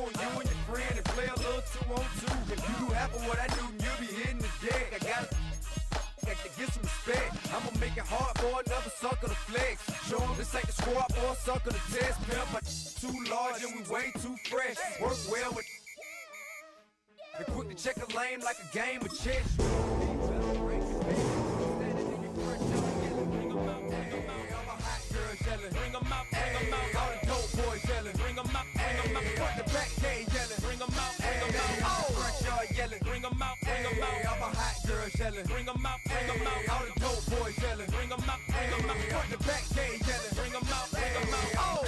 and you and your friend and play a little 2-on-2. If you do half of what I do, you'll be hitting the deck. I gotta get some respect. I'ma make it hard for another sucker to flex. Show 'em this ain't the squad for a sucker to test. Pimp, my too large and we way too fresh. Work well with and quick to check a lane like a game of chess. Bring 'em out, all the dope boys yelling. Bring 'em out, front to back, they yelling. Bring 'em out, front yard yelling. Bring 'em out, all my hot girls yelling. Bring 'em out, all the dope boys yelling. Bring 'em out, front to back, they yelling. Bring 'em out, oh.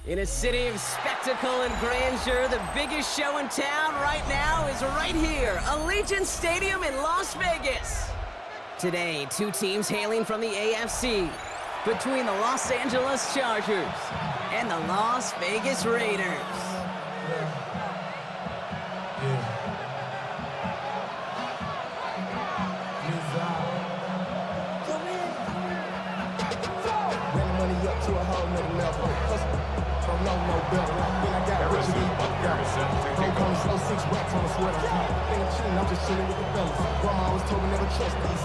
In a city of spectacle and grandeur, the biggest show in town right now is right here, Allegiant Stadium in Las Vegas. Today, two teams hailing from the AFC, between the Los Angeles Chargers and the Las Vegas Raiders. No better. Then I got rich and don't come slow 6 racks on a sweater. Ain't chillin', I'm just chillin' with the fellas. Grandma always told me never trust these.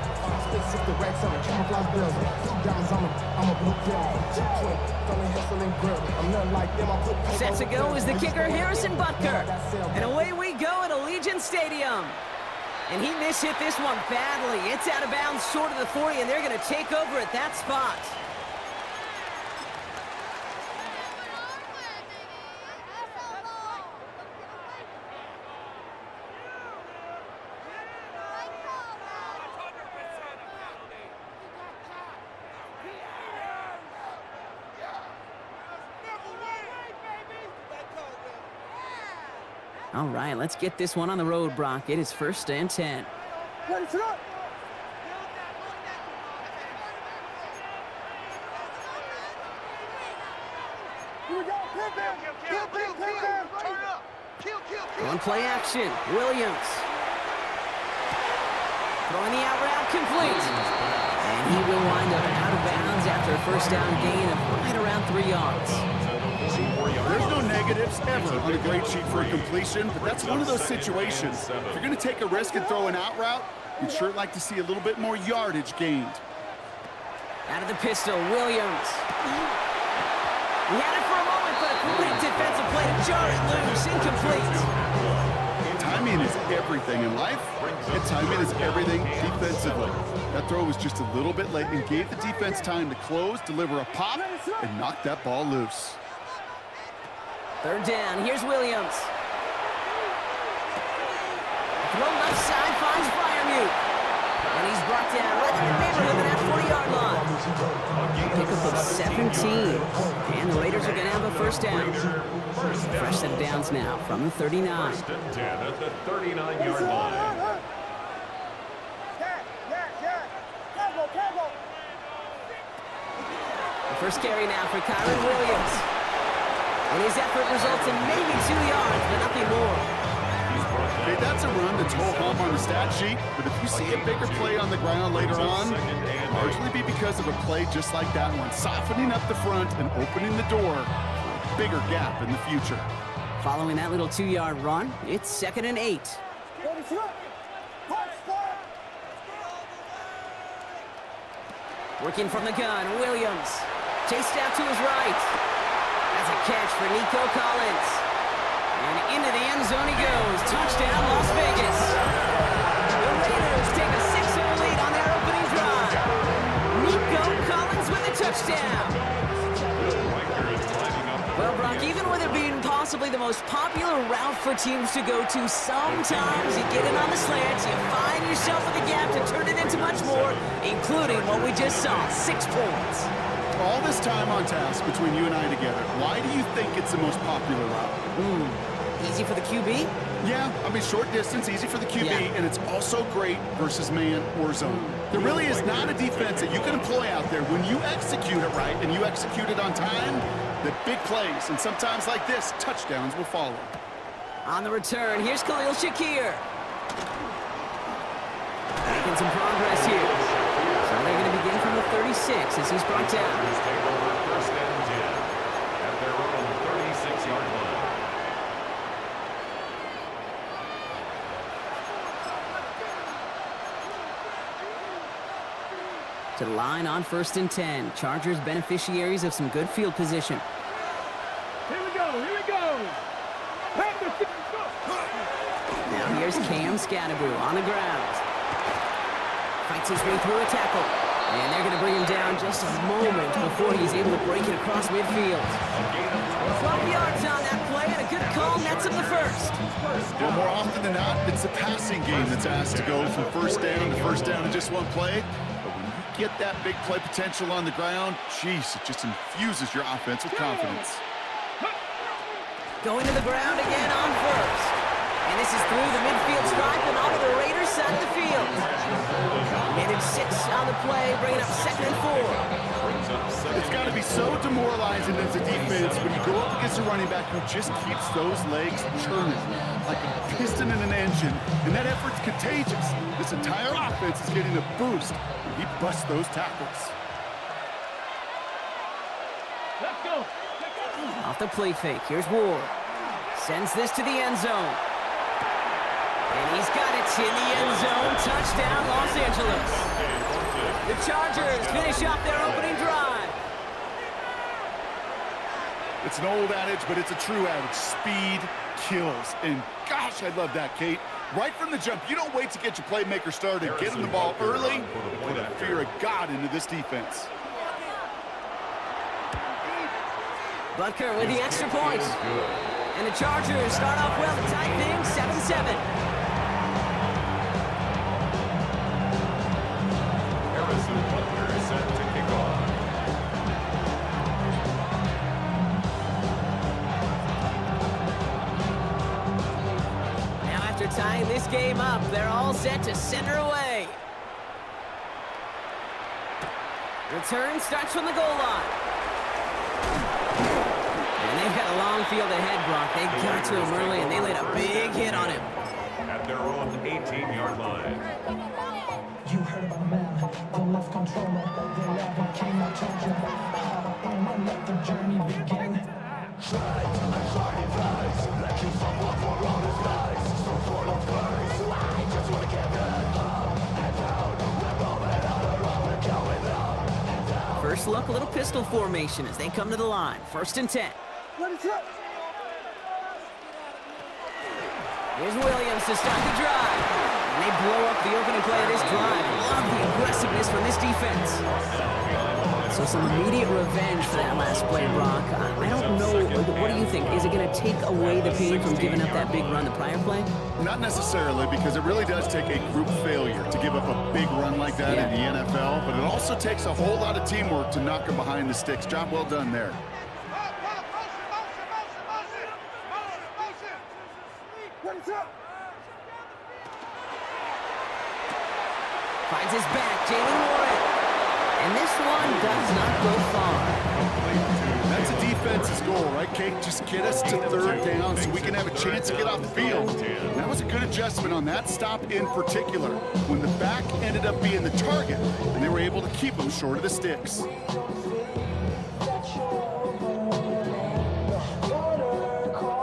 Spent 60 racks on a camouflage bells. 2 diamonds, I'm a blue devil. Twin, from the hustle and grill. I'm nothing like them, I put paper. Set to go is the kicker, Harrison Butker. And away we go at Allegiant Stadium. And he mishit this one badly. It's out of bounds short of the 40, and they're going to take over at that spot. All right, let's get this one on the road, Brock. It is 1st and 10. Ready, set up. Here we go. Kill. On play action, Williams. Throwing the out route complete. And he will wind up out of bounds after a first down gain of right around 3 yards. There's no negatives ever on a grade sheet for a completion, but that's one of those situations. If you're going to take a risk and throw an out route, you'd sure like to see a little bit more yardage gained. Out of the pistol, Williams. He had it for a moment, but a quick defensive play to jar it loose, incomplete. Timing is everything in life, and timing is everything defensively. That throw was just a little bit late and gave the defense time to close, deliver a pop, and knock that ball loose. 3rd down, here's Williams. Throw left side, finds Freiermuth. And he's brought down right in the neighborhood of that 40-yard line. Pickup of 17. And the Raiders are going to have a first down. Fresh set of downs now from the 39. 1st and 10 at the 39-yard line. The first carry now for Kyron Williams. And his effort results in maybe 2 yards, but nothing more. Okay, that's a run that's ho-hum on the stat sheet, but if you see a bigger play on the ground later on, largely be because of a play just like that one, softening up the front and opening the door for a bigger gap in the future. Following that little 2-yard run, it's 2nd and 8. Working from the gun, Williams. Chased out to his right. That's a catch for Nico Collins. And into the end zone he goes. Touchdown, Las Vegas. The Raiders take a 6-0 lead on their opening drive. Nico Collins with a touchdown. Well, Brock, even with it being possibly the most popular route for teams to go to, sometimes you get in on the slants, you find yourself with a gap to turn it into much more, including what we just saw, 6 points. All this time on task between you and I together, why do you think it's the most popular route? Easy for the QB? Yeah, I mean, short distance, easy for the QB, Yeah. and it's also great versus man or zone. There really is not a defense that you can employ out there when you execute it right and you execute it on time, the big plays, and sometimes like this, touchdowns will follow. On the return, here's Khalil Shakir. Making some progress here. So they're going to begin from the 36 as he's brought down. Take over first and 10 at their own 36-yard line. To the line on first and 10. Chargers beneficiaries of some good field position. Here we go, here we go. Now here's Cam Scadaboo on the ground. Fights his way through a tackle. And they're going to bring him down just a moment before he's able to break it across midfield. 12 yards on that play and a good call nets him the first. Well, more often than not, it's the passing game that's asked to go from first down in just one play. But when you get that big play potential on the ground, geez, it just infuses your offense with confidence. Going to the ground again on first. And this is through the midfield stripe and onto the Raiders side of the field. Minute 6 on the play, bringing up 2nd and 4. It's got to be so demoralizing as a defense when you go up against a running back who just keeps those legs churning like a piston in an engine, and that effort's contagious. This entire offense is getting a boost when he busts those tackles. Let's go. Off the play fake, here's Ward. Sends this to the end zone. And he's got it in the end zone. Touchdown, Los Angeles. The Chargers finish off their opening drive. It's an old adage, but it's a true adage. Speed kills. And gosh, I love that, Kate. Right from the jump, you don't wait to get your playmaker started. Get him the ball early. Put a fear of God into this defense. Butker with the extra point. And the Chargers start off well to tie things 7-7. Harrison Butker is set to kick off. Now after tying this game up, they're all set to center away. Return starts from the goal line. And they've got a long field ahead, Brock. They got to him early, and they laid a big hit on him. At their own 18-yard line. You heard about man, the left controller. They never came, I told you. And let the journey begin. First look, a little pistol formation as they come to the line. 1st and 10. Here's Williams to start the drive. And they blow up the opening play of this drive. Love the aggressiveness from this defense. So some immediate revenge for that last play, Brock. I don't know. What do you think? Is it going to take away the pain from giving up that big run the prior play? Not necessarily, because it really does take a group failure to give up a big run like that in the NFL, but it also takes a whole lot of teamwork to knock them behind the sticks. Job well done there. Finds his back, Jalen Warren. And this one does not go far. That's a defense's goal, right, Kate? Just get us to 3rd down so we can have a chance to get off the field. That was a good adjustment on that stop in particular, when the back ended up being the target, and they were able to keep him short of the sticks.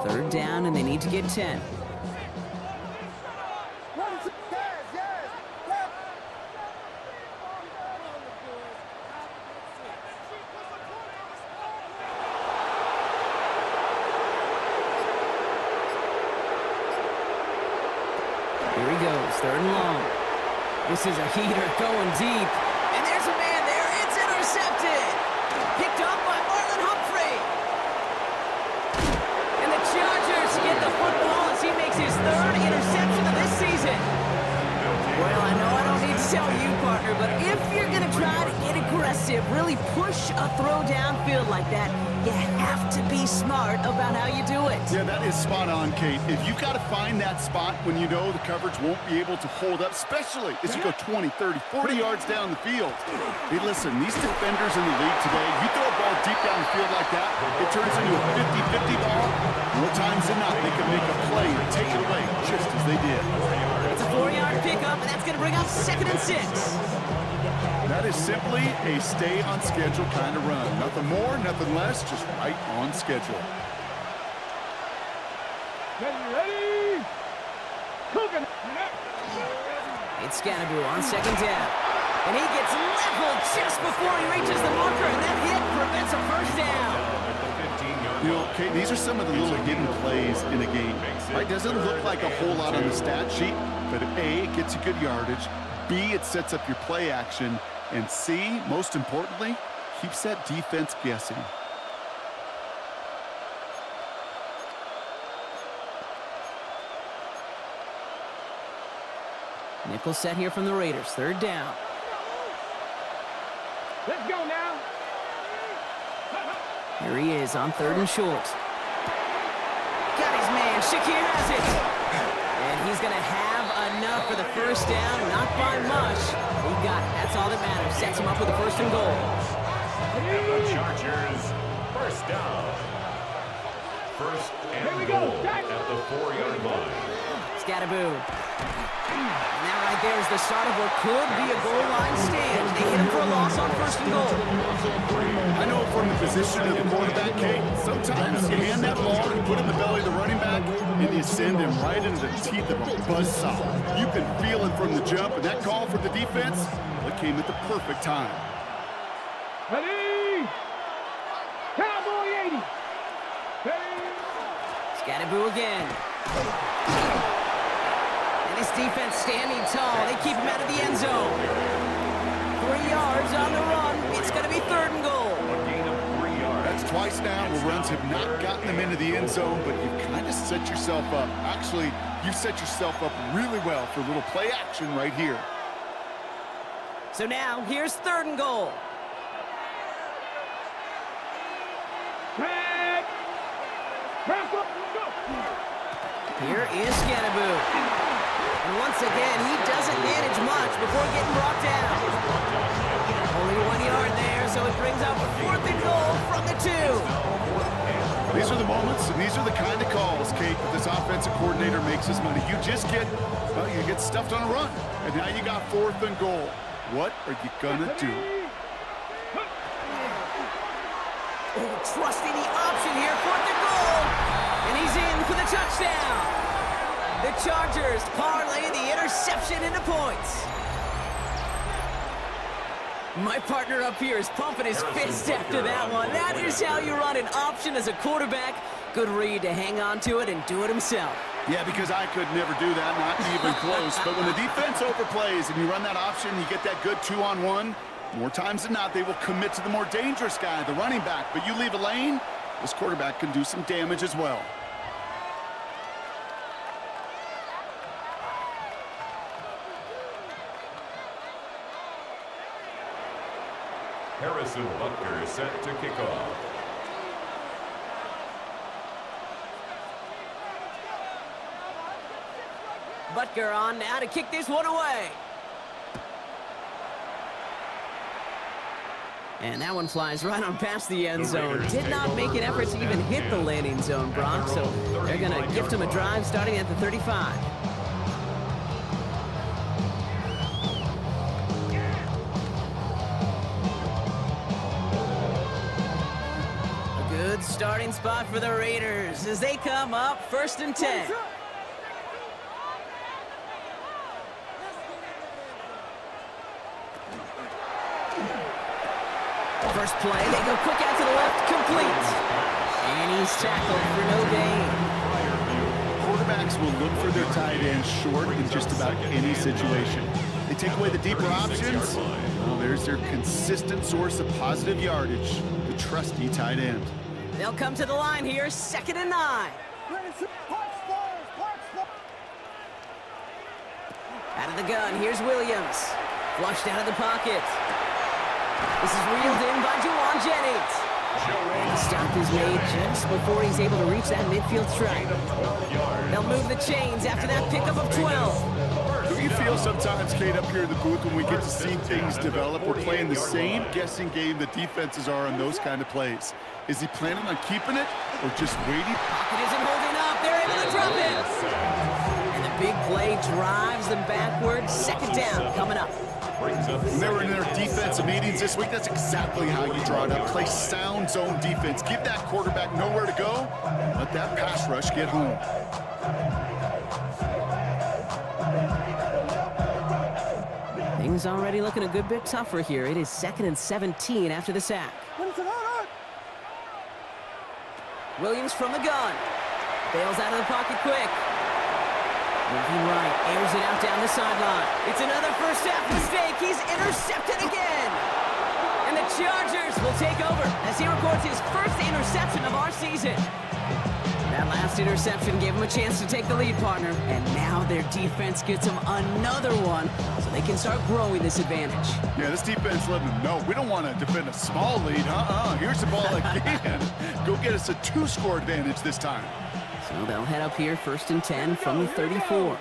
3rd down, and they need to get 10. Here he goes, 3rd and long. This is a heater going deep. And there's a man there. It's intercepted. Picked up by Marlon Humphrey. And the Chargers get the football as he makes his 3rd interception of this season. Well, I know I don't need to tell you, partner, but if you're going to try to get aggressive, really push a throw downfield like that, you have to be smart about how you do it. Yeah, that is spot on, Kate. If you've got to find that spot when you know the coverage won't be able to hold up, especially as you go 20, 30, 40 yards down the field. Hey, listen, these defenders in the league today, you throw a ball deep down the field like that, it turns into a 50-50 ball. More times than not, they can make a play and take it away just as they did. It's a 4-yard pickup, and that's going to bring up 2nd and 6. That is simply a stay-on-schedule kind of run. Nothing more, nothing less, just right on schedule. Ready? Cooking. It's Scannaboo on 2nd down. And he gets leveled just before he reaches the marker, and that hit prevents a 1st down. You know, Kate, these are some of the little hidden plays in a game. Right? Doesn't look like a whole lot on the stat sheet, but A, it gets you good yardage. B, it sets up your play action. And C, most importantly, keeps that defense guessing. Nickel set here from the Raiders. 3rd down. Let's go now. Here he is on 3rd and short. Got his man. Shakir has it. And he's going to have enough for the 1st down. Not by much. He got it. That's all that matters. Sets him up with a 1st and goal. And the Chargers, 1st down. 1st and goal at the 4-yard line. Scannaboo. And that right there is the start of what could be a goal line stand. They hit him for a loss on 1st and goal. I know from the position of the quarterback, Kate, sometimes you hand that ball and put it in the belly of the running back, and you send him right into the teeth of a buzzsaw. You can feel it from the jump, and that call for the defense, it came at the perfect time. Ready? Cowboy 80. Scannaboo again. And his defense standing tall. They keep him out of the end zone. 3 yards on the run. It's going to be 3rd and goal. A gain of 3 yards. That's twice now where runs have not gotten them into the end zone, but you've kind of set yourself up. Actually, you've set yourself up really well for a little play action right here. So now, here's 3rd and goal. Back. Back up. Go. Here is Scannaboo. And once again, he doesn't manage much before getting brought down. Only 1 yard there, so it brings up 4th and goal from the 2. These are the moments, and these are the kind of calls, Kate, that this offensive coordinator makes his money. You just get, well, you get stuffed on a run, and now you got 4th and goal. What are you gonna do? Oh, trusting the option here, 4th and goal. And he's in for the touchdown. The Chargers parlay the interception into points. My partner up here is pumping his fist after that one. That is how you run an option as a quarterback. Good read to hang on to it and do it himself. Yeah, because I could never do that, not even close. But when the defense overplays and you run that option, you get that good 2-on-1, more times than not, they will commit to the more dangerous guy, the running back. But you leave a lane, this quarterback can do some damage as well. Harrison Butker set to kick off. Butker on now to kick this one away. And that one flies right on past the end zone. Did not make an effort to even hit the landing zone, Brock, so they're going to gift him a drive starting at the 35. A good starting spot for the Raiders as they come up 1st and 10. First play, they go quick out to the left, complete. And he's tackled for no gain. Quarterbacks will look for their tight end short in just about any situation. They take away the deeper options. Well, there's their consistent source of positive yardage, the trusty tight end. They'll come to the line here, 2nd and 9. Out of the gun, here's Williams. Flushed out of the pocket. This is reeled in by Juwan Jennings. And the stop is made just before he's able to reach that midfield stripe. They'll move the chains after that pickup of 12. Do you feel sometimes, Kate, up here in the booth when we get to see things develop, we're playing the same guessing game that defenses are on those kind of plays? Is he planning on keeping it or just waiting? Pocket isn't holding up. They're able to drop it. And the big play drives them backwards. Second down coming up. When they were in their defensive meetings this week, that's exactly how you draw it up. Play sound zone defense. Give that quarterback nowhere to go. Let that pass rush get home. Things already looking a good bit tougher here. It is 2nd and 17 after the sack. Williams from the gun. Bails out of the pocket quick. Moving right, airs it out down the sideline. It's another first half mistake. He's intercepted again. And the Chargers will take over as he records his first interception of our season. That last interception gave him a chance to take the lead, partner. And now their defense gets them another one so they can start growing this advantage. Yeah, this defense letting them know we don't want to defend a small lead. Here's the ball again. Go get us a 2-score advantage this time. So they'll head up here, 1st and 10 from the 34.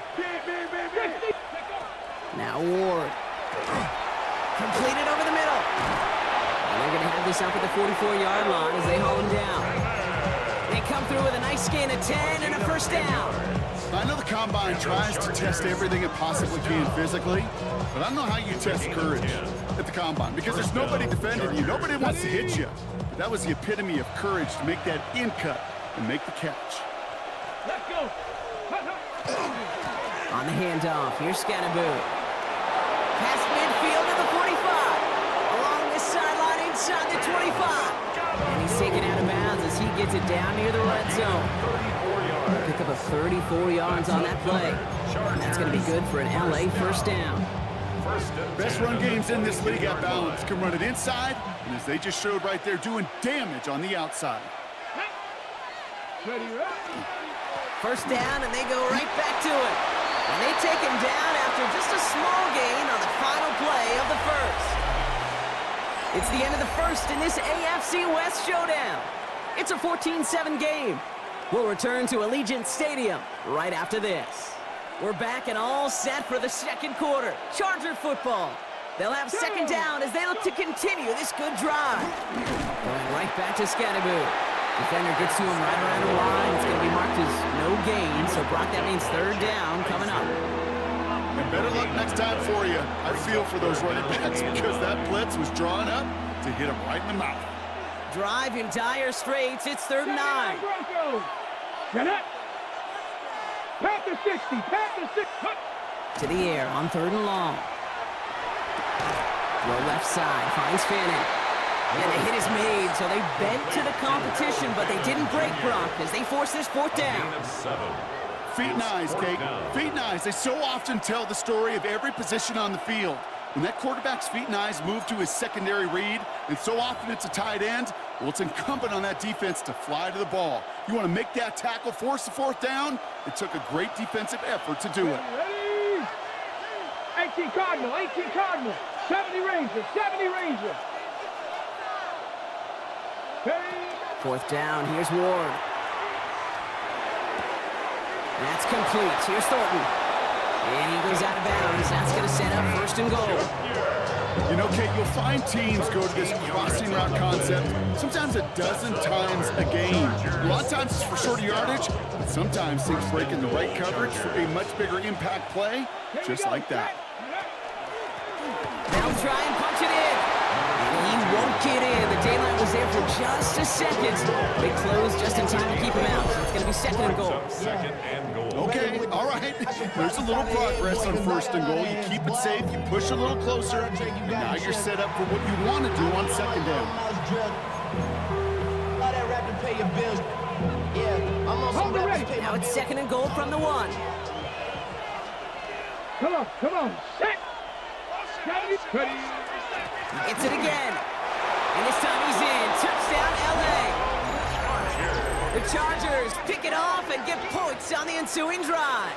Now Ward. Completed over the middle. And they're going to have this up at the 44-yard line as they haul him down. They come through with a nice gain of 10 and a first down. I know the Combine tries to test everything it possibly can physically, but I don't know how you test courage at the Combine because there's nobody defending you. Nobody wants to hit you. But that was the epitome of courage to make that in cut and make the catch. Let's go. On the handoff, here's Scatterboo. Past midfield to the 45. Along this sideline inside the 25. And he's taken out of bounds as he gets it down near the red zone. Pick up a 34 yards on that play. And that's going to be good for an LA first down. Best run games in this league at balance can run it inside, and as they just showed right there, doing damage on the outside. First down, and they go right back to it. And they take him down after just a small gain on the final play of the first. It's the end of the first in this AFC West showdown. It's a 14-7 game. We'll return to Allegiant Stadium right after this. We're back and all set for the second quarter. Charger football. They'll have second down as they look to continue this good drive. Going right back to Scatterboo. Defender gets to him right around the line. It's going to be marked as no gain. So, Brock, that means third down coming up. And better luck next time for you. I feel for those running backs because that blitz was drawn up to hit him right in the mouth. Drive in dire straits. It's 3rd and 9. Get it. Panther 60. Panther 60. To the air on 3rd and long. Throw left side. Finds Fannin. And the hit is made, so they bent to the competition, but they didn't break Brock as they force this 4th down. Feet and eyes, Kate. Feet and eyes. They so often tell the story of every position on the field. When that quarterback's feet and eyes move to his secondary read, and so often it's a tight end, well, it's incumbent on that defense to fly to the ball. You want to make that tackle, force the 4th down? It took a great defensive effort to do it. Ready? 18 Cardinal. 18 Cardinal. 70 Ranger. 70 Ranger. 4th down. Here's Ward. That's complete. Here's Thornton. And he goes out of bounds. That's going to set up 1st and goal. You know, Kate, you'll find teams go to this crossing route concept sometimes a dozen times a game. A lot of times it's for shorter yardage, but sometimes things break in the right coverage for a much bigger impact play, just like that. They'll try and punch it in. And he won't get in. The daylight was there for just a second. They closed just in time to keep him out. So it's going to be 2nd and goal. 2nd and goal. Okay, all right. There's a little progress on 1st and goal. You keep it safe, you push a little closer, and now you're set up for what you want to do on 2nd down. Now it's 2nd and goal from the 1. Come on. Set. Ready. He gets it again. And this time he's in. Touchdown, LA. The Chargers pick it off and get points on the ensuing drive.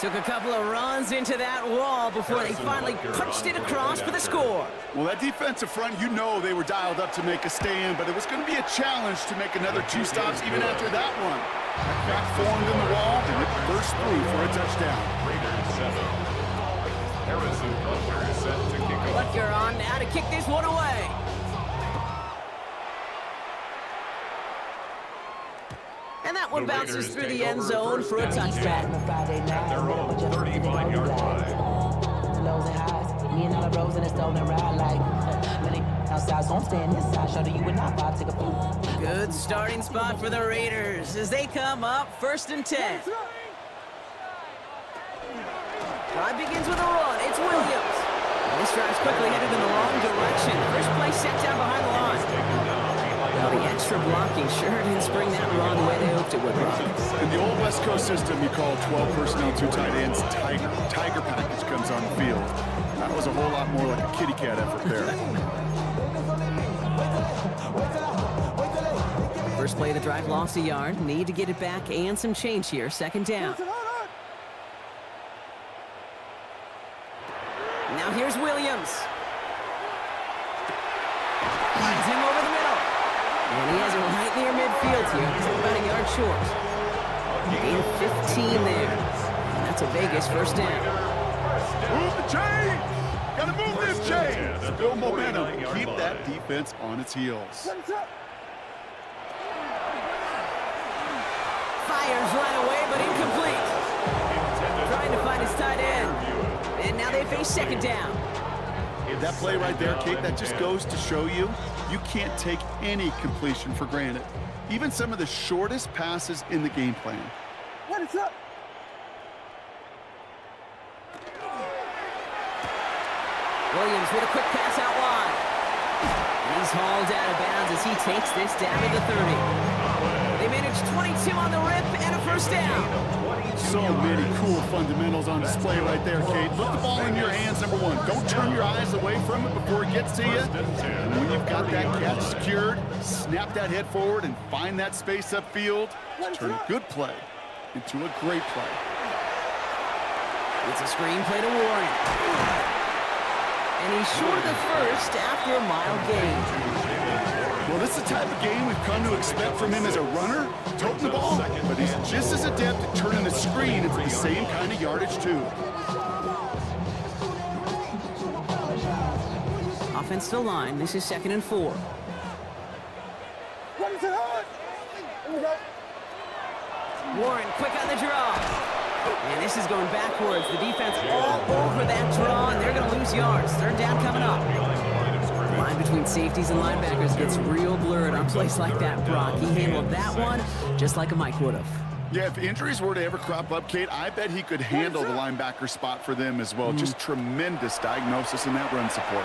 Took a couple of runs into that wall before they finally punched it across for the score. Well, that defensive front, you know they were dialed up to make a stand, but it was going to be a challenge to make another 2 stops even after that one. That crack formed in the wall, and it burst through for a touchdown. Raiders 7. Harrison Butker is set to kick off. Butker on now to kick this one away. And that one bounces through the end zone for a touchdown. Friday night, At their own 35-yard line. lows and highs. Me and all the rose in a stolen ride like many outside, so I'm staying inside. Show you and I vibe, take a food. Good starting spot for the Raiders as they come up 1st and 10. Drive begins with a run. It's Williams. And this drive's quickly headed in the wrong direction. First play set down behind the line. Well, the extra blocking sure didn't spring that run the way they hoped it would, Rob. In the old West Coast system, you call 12 personnel, 2 tight ends, Tiger. Tiger package comes on the field. That was a whole lot more like a kitty cat effort there. First play of the drive lost a yard. Need to get it back and some change here. 2nd down. Now here's Williams. Finds him over the middle. And he has it right near midfield here. He's about a yard short. Gain of 15 there. And that's a Vegas 1st down. Move the chain! Gotta move this chain! Build momentum. Keep that defense on its heels. Fires right away, but incomplete. Trying to find his tight end. And now they face 2nd down. That play right there, Kate, that just goes to show you, you can't take any completion for granted. Even some of the shortest passes in the game plan. What is up? Williams with a quick pass out wide. And he's hauled out of bounds as he takes this down to the 30. They managed 22 on the rip and a 1st down. So many cool fundamentals on display right there, Kate. Put the ball in your hands, number 1. Don't turn your eyes away from it before it gets to you. And when you've got that catch secured, snap that head forward and find that space upfield to turn a good play into a great play. It's a screen play to Warren. And he's short of the 1st after a mile gain. Well, this is the type of game we've come to expect from him as a runner, toting the ball, but he's just as adept at turning the screen into the same kind of yardage, too. Offensive line, this is 2nd and 4. Warren quick on the draw. And this is going backwards. The defense all over that draw, and they're going to lose yards. 3rd down coming up. The line between safeties and linebackers gets real blurred on plays like that, Brock. He handled that one just like a Mike would have. Yeah, if injuries were to ever crop up, Kate, I bet he could handle the linebacker spot for them as well. Just tremendous diagnosis in that run support.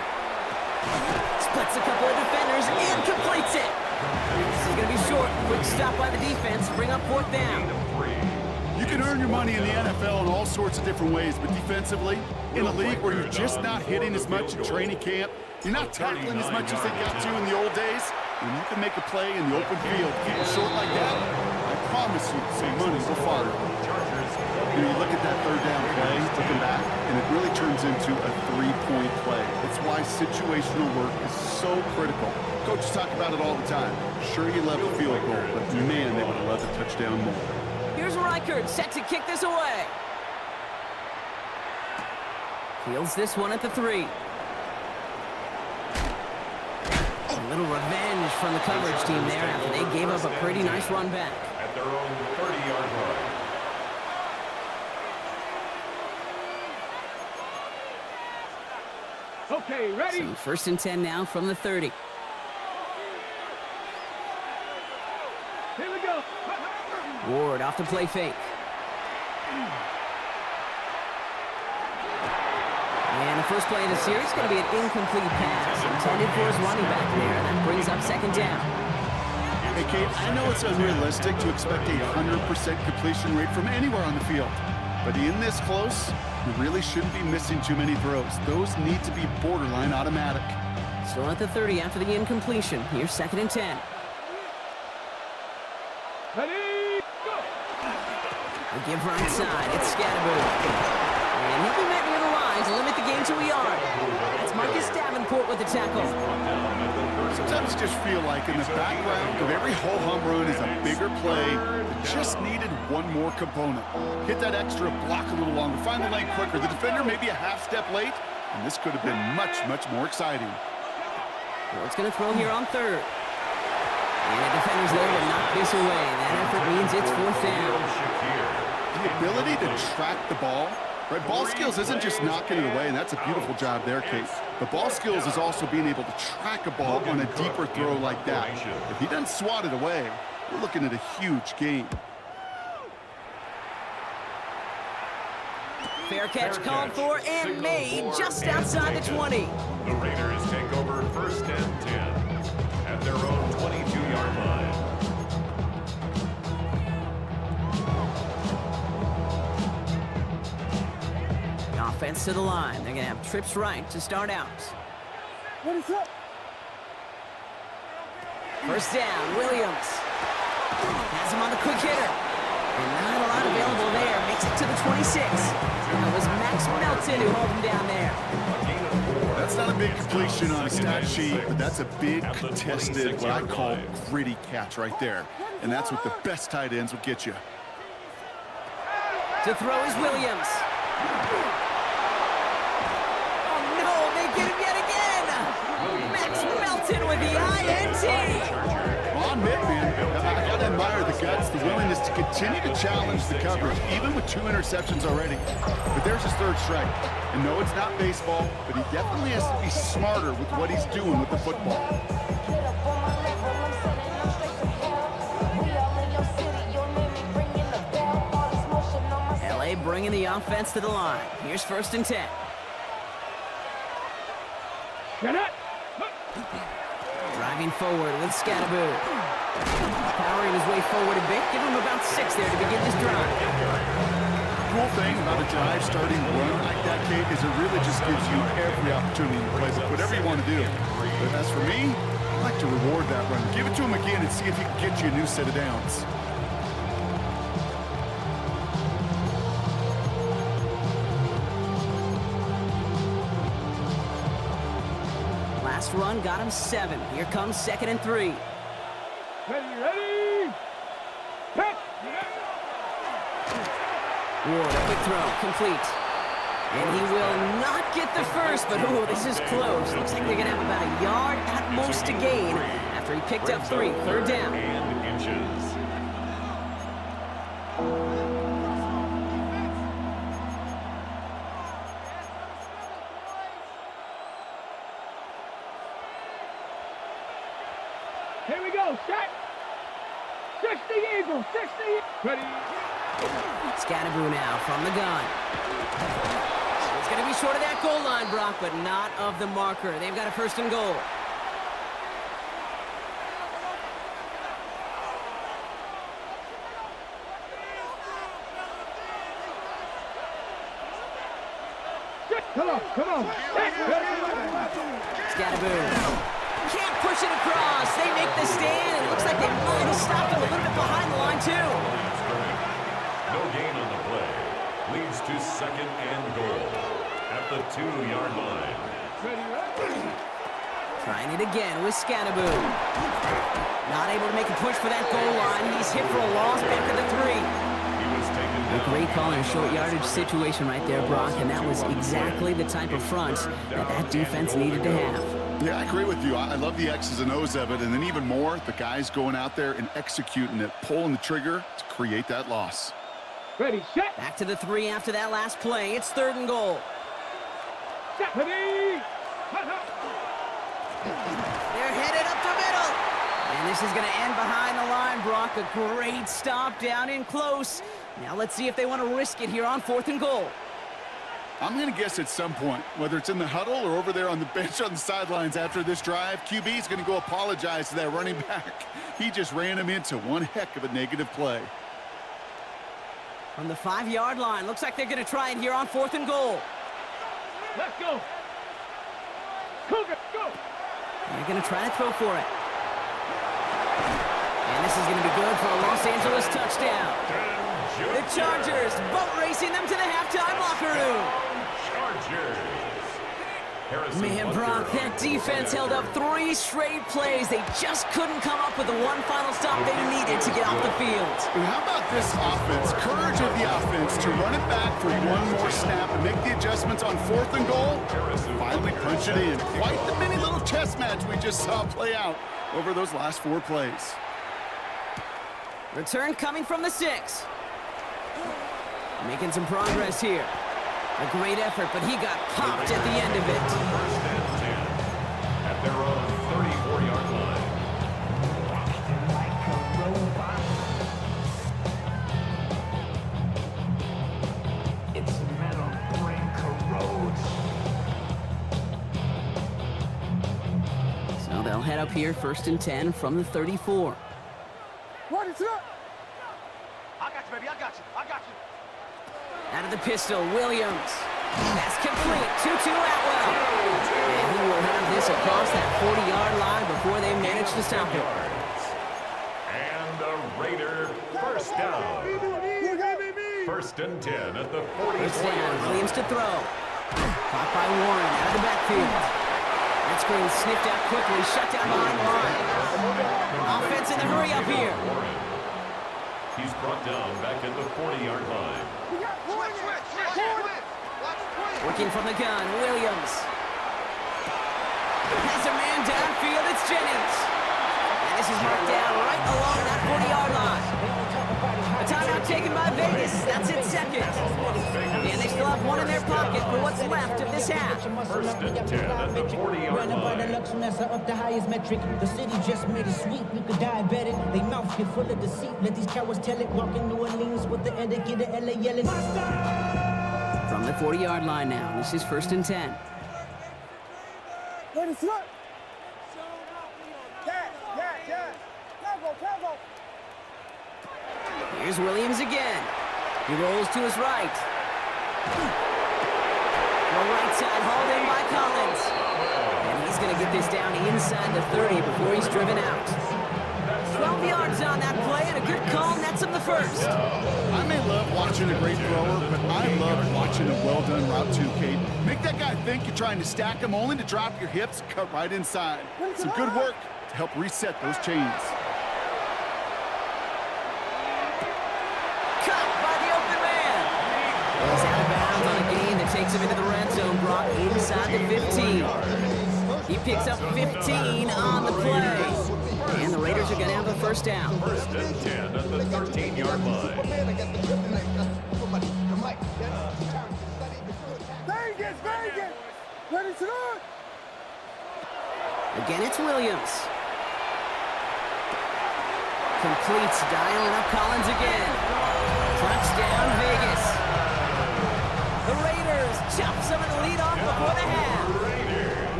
Splits a couple of defenders and completes it. This is going to be short. Quick stop by the defense. Bring up 4th down. You can earn your money in the NFL in all sorts of different ways, but defensively, in a league where you're just not hitting as much in training camp, you're not tackling as much as they got to in the old days, when you can make a play in the open field, short like that, I promise you some money will follow. You look at that 3rd down play, looking back, and it really turns into a 3-point play. It's why situational work is so critical. Coaches talk about it all the time. Sure, you love the field goal, but man, they would have loved the touchdown more. Here's Reichert set to kick this away. Fields this one at the 3. A little revenge from the coverage team there after they gave up a pretty nice run back. At their own 30-yard line. Okay, ready? So 1st and 10 now from the 30. Here we go. Ward off to play fake. And the first play of the series is going to be an incomplete pass intended for his running back there. And that brings up 2nd down. Hey, Kate, I know it's unrealistic to expect a 100% completion rate from anywhere on the field. But in this close, you really shouldn't be missing too many throws. Those need to be borderline automatic. Still at the 30 after the incompletion. Here's 2nd and 10. Ready? Go. They give right side. It's Scatterboot. And he'll be met near the line to limit the game to a yard. That's Marcus Davenport with the tackle. Sometimes you just feel like in the background of every ho-hum run is a bigger play that just needed one more component. Hit that extra block a little longer, find the lane quicker. The defender maybe a half step late, and this could have been much, much more exciting. Ward's going to throw here on third. And the defender's there to knock this away. That effort means it's fourth down. The ability to track the ball, right? Ball skills isn't just knocking it away, and that's a beautiful job there, Kate. The ball skills is also being able to track a ball on a deeper throw like that. If he doesn't swat it away, we're looking at a huge gain. Fair catch called for and made just outside the 20. The Raiders take over first and 10 at their own 22-yard line. Offense to the line. They're going to have trips right to start out. First down, Williams. Has him on the quick hitter. And not a lot available there. Makes it to the 26. That was Max Melton who held him down there. That's not a big completion on a stat sheet, but that's a big contested, what I call gritty catch right there. And that's what the best tight ends will get you. To throw is Williams. Oh no, they get him yet again. Max Melton with the INT. On mid, man. I gotta admire the guts, the willingness to continue to challenge the coverage, even with 2 interceptions already. But there's his third strike. And no, it's not baseball, but he definitely has to be smarter with what he's doing with the football. LA bringing the offense to the line. Here's first and 10. Get it! Driving forward with Scatterboot. Powering his way forward a bit. Give him about 6 there to begin this drive. Cool thing about a drive starting run like that, Kate, is it really just gives you every opportunity to play with whatever you want to do. But as for me, I like to reward that run. Give it to him again and see if he can get you a new set of downs. Last run got him 7. Here comes 2nd and 3. Ready! Pick! Ward, a quick throw, complete. And he will not get the first, but oh, this is close. Looks like they're going to have about a yard at most to gain after he picked up 3. Third down. And inches. Here we go, set! 60 Eagles, 60! Ready? Scatterboot now from the gun. It's going to be short of that goal line, Brock, but not of the marker. They've got a first and goal. Come on. Scatterboot. Can't push it across. They make the stand. It looks like they might have stopped him a little bit behind the line, too. No gain on the play. Leads to second and goal at the 2-yard line. Trying it again with Scatterboot. Not able to make a push for that goal line. He's hit for a loss back at the 3. A great call in a short yardage situation right there, Brock, and that was exactly the type of front that defense needed to have. Yeah, I agree with you. I love the X's and O's of it, and then even more, the guys going out there and executing it, pulling the trigger to create that loss. Ready, set! Back to the 3 after that last play. It's 3rd and goal. Set, ready! They're headed up the middle. And this is going to end behind the line, Brock. A great stop down in close. Now let's see if they want to risk it here on 4th and goal. I'm going to guess at some point, whether it's in the huddle or over there on the bench on the sidelines after this drive, QB is going to go apologize to that running back. He just ran him into one heck of a negative play. From the 5-yard line, looks like they're going to try it here on 4th and goal. Let's go! Cougar, go! They're going to try to throw for it. And this is going to be good for a Los Angeles touchdown. The Chargers boat racing them to the halftime locker room. Chargers. Harrison Man, Brock, that defense held up 3 straight plays. They just couldn't come up with the one final stop they needed to get off the field. And how about this offense? Courage of the offense to run it back for one more snap and make the adjustments on 4th and goal. Finally punch it in. Quite the mini little chess match we just saw play out over those last 4 plays. Return coming from the 6. Making some progress here. A great effort, but he got popped at the end of it. First and 10 at their own 34-yard line. It's metal, brain corrodes. So they'll head up here, 1st and 10 from the 34. What is up? Out of the pistol, Williams. That's complete. 2-2 Atwell. And he will have this across that 40-yard line before they manage to stop it. And the Raider first down. First and 10 at the 44-yard First down, line. Williams to throw. Caught by Warren out of the backfield. That screen sniffed out quickly, shut down behind the line. Offense in the hurry up here. He's brought down back at the 40-yard line. Working from the gun, Williams. Has a man downfield, it's Jennings. And this is marked down right along that 40-yard line. A timeout taken by Vegas, that's its 2nd. And they still have one in their pocket for what's left of this half. First and 10 at the 40-yard line. Up the highest metric. The city just made it sweet. You could diabetic. They mouth get full of deceit. Let these cowards tell it. Walking New Orleans with the etiquette of LA yelling. From the 40-yard line now, this is 1st and 10. Here's Williams again. He rolls to his right. The right side hauled in by Collins. And he's going to get this down inside the 30 before he's driven out. 12 yards on that play and a good call nets him the first. I may love watching a great thrower, but I love watching a well-done route too, Kate. Make that guy think you're trying to stack him only to drop your hips and cut right inside. Some good work to help reset those chains. Cut by the open man. He's out of bounds on a gain that takes him into the red zone, Brock, inside the 15. He picks up 15 on the play. And the Raiders are going to have a first down. First and 10 at the 13-yard line. Vegas! Ready to run! Again, it's Williams. Completes, dialing up Collins again. Touchdown, Vegas. The Raiders chop some of the lead off before the half.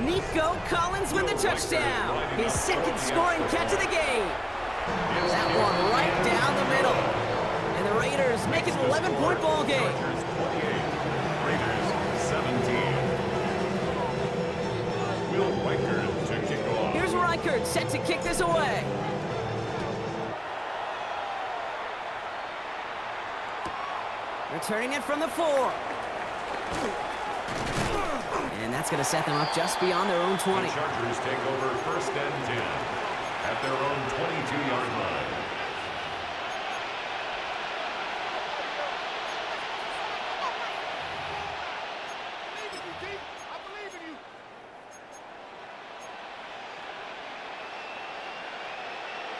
Nico Collins with the touchdown. His 2nd scoring catch of the game. That one right down the middle. And the Raiders make it an 11-point ball game. Chargers 28, Raiders 17. Will Reichert to kick off. Here's Reichert set to kick this away. Returning it from the 4. And that's going to set them up just beyond their own 20. The Chargers take over first and 10 at their own 22-yard line.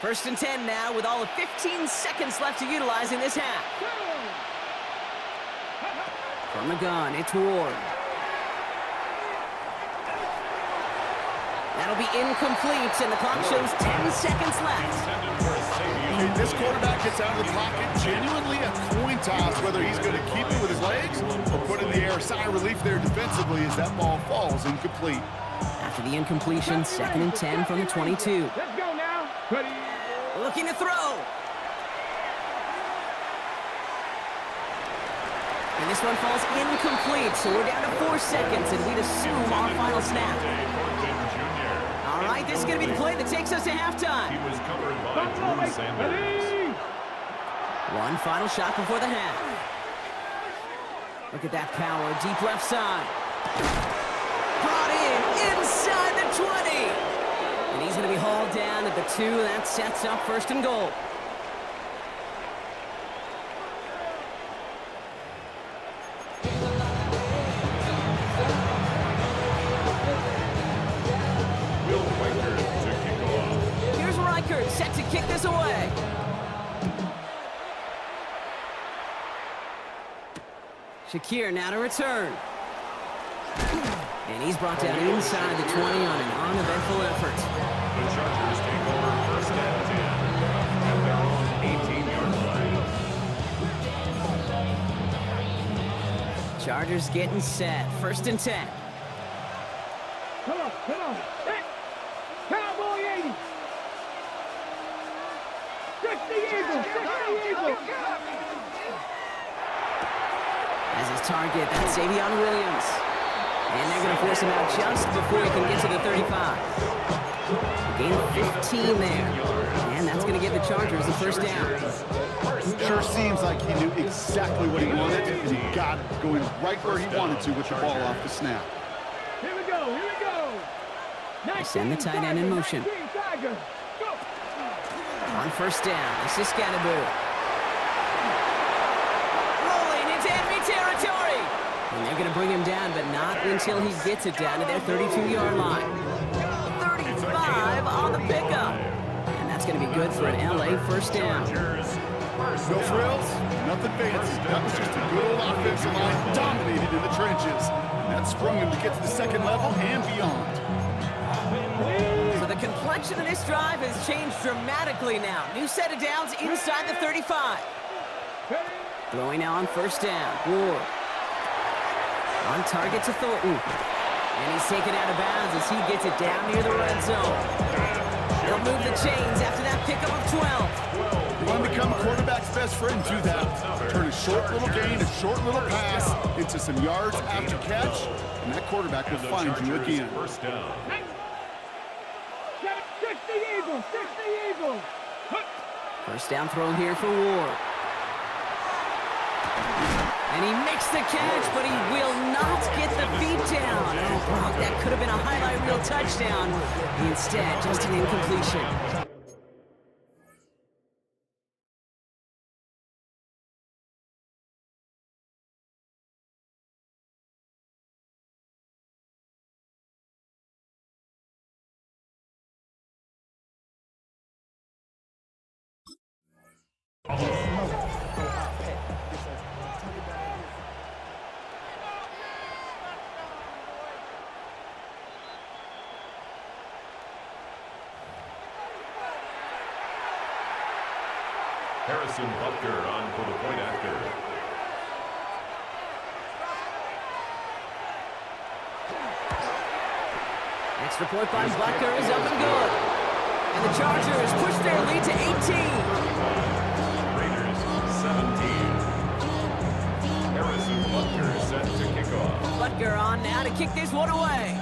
First and 10 now with all of 15 seconds left to utilize in this half. From the gun, it's Ward. That'll be incomplete, and the clock shows 10 seconds left. Okay, this quarterback gets out of the pocket, genuinely a coin toss, whether he's going to keep it with his legs or put in the air. Sigh of relief there defensively as that ball falls incomplete. After the incompletion, 2nd and 10 from the 22. Let's go now. Ready? Looking to throw. And this one falls incomplete, so we're down to 4 seconds, and we'd assume our final snap. All right, this is going to be the play that takes us to halftime. He was covered by Drew Sanders. One final shot before the half. Look at that power, deep left side. Brought in, inside the 20. And he's going to be hauled down at the 2. That sets up 1st and goal. Set to kick this away. Shakir now to return. And he's brought down inside the 20 on an uneventful effort. The Chargers take over 1st and 10 at their own 18-yard line. Chargers getting set. 1st and 10. Come on. Hey, Cowboy 80. 60 Eagles. As his target, that's Savion Williams. And they're going to force him out just before he can get to the 35. Gain of 15 there. And that's going to give the Chargers the 1st down. Sure seems like he knew exactly what he wanted, and he got it going right where he wanted to with the ball off the snap. Here we go. They send the tight end in motion. On 1st down, it's Siskanabu. Rolling into enemy territory. And they're going to bring him down, but not until he gets it down to their 32-yard line. 35 on the pickup. And that's going to be good for an LA 1st down. No frills, nothing fancy. That was just a good old offensive line dominated in the trenches. That sprung him to get to the 2nd level and beyond. So the complexion of this drive has changed dramatically now. New set of downs inside the 35. Throwing now on 1st down. Ward. On target to Thornton. And he's taken out of bounds as he gets it down near the red zone. They'll move the chains after that pickup of 12. You want to become a quarterback's best friend, do that. Turn a short little gain, a short little pass into some yards after catch, and that quarterback will find you again. 1st down. 60 Eagles. 1st down throw here for Ward. And he makes the catch, but he will not get the feet down. Oh, Brock, that could have been a highlight reel touchdown. Instead, just an incompletion. Harrison Butker on for the point after. Extra point by Butker is up and good. And the Chargers push their lead to 18. Raiders 17. Harrison Butker set to kick off. Butker on now to kick this one away.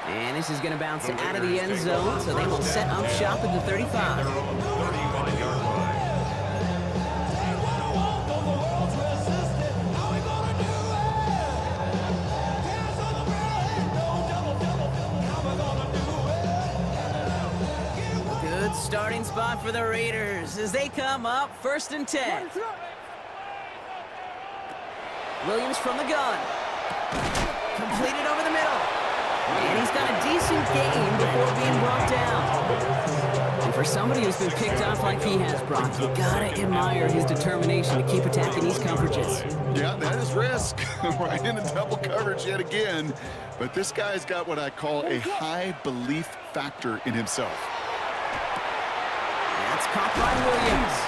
And this is going to bounce out of the end zone, so they will set up shop at the 35. Their own 35-yard line. Good starting spot for the Raiders as they come up 1st and 10. Williams from the gun. Completed over the middle. And he's got a decent gain before being brought down. And for somebody who's been picked off like he has, Brock, you gotta admire his determination to keep attacking these coverages. Yeah, that is risk. Right into double coverage yet again. But this guy's got what I call a high belief factor in himself. That's caught by Williams.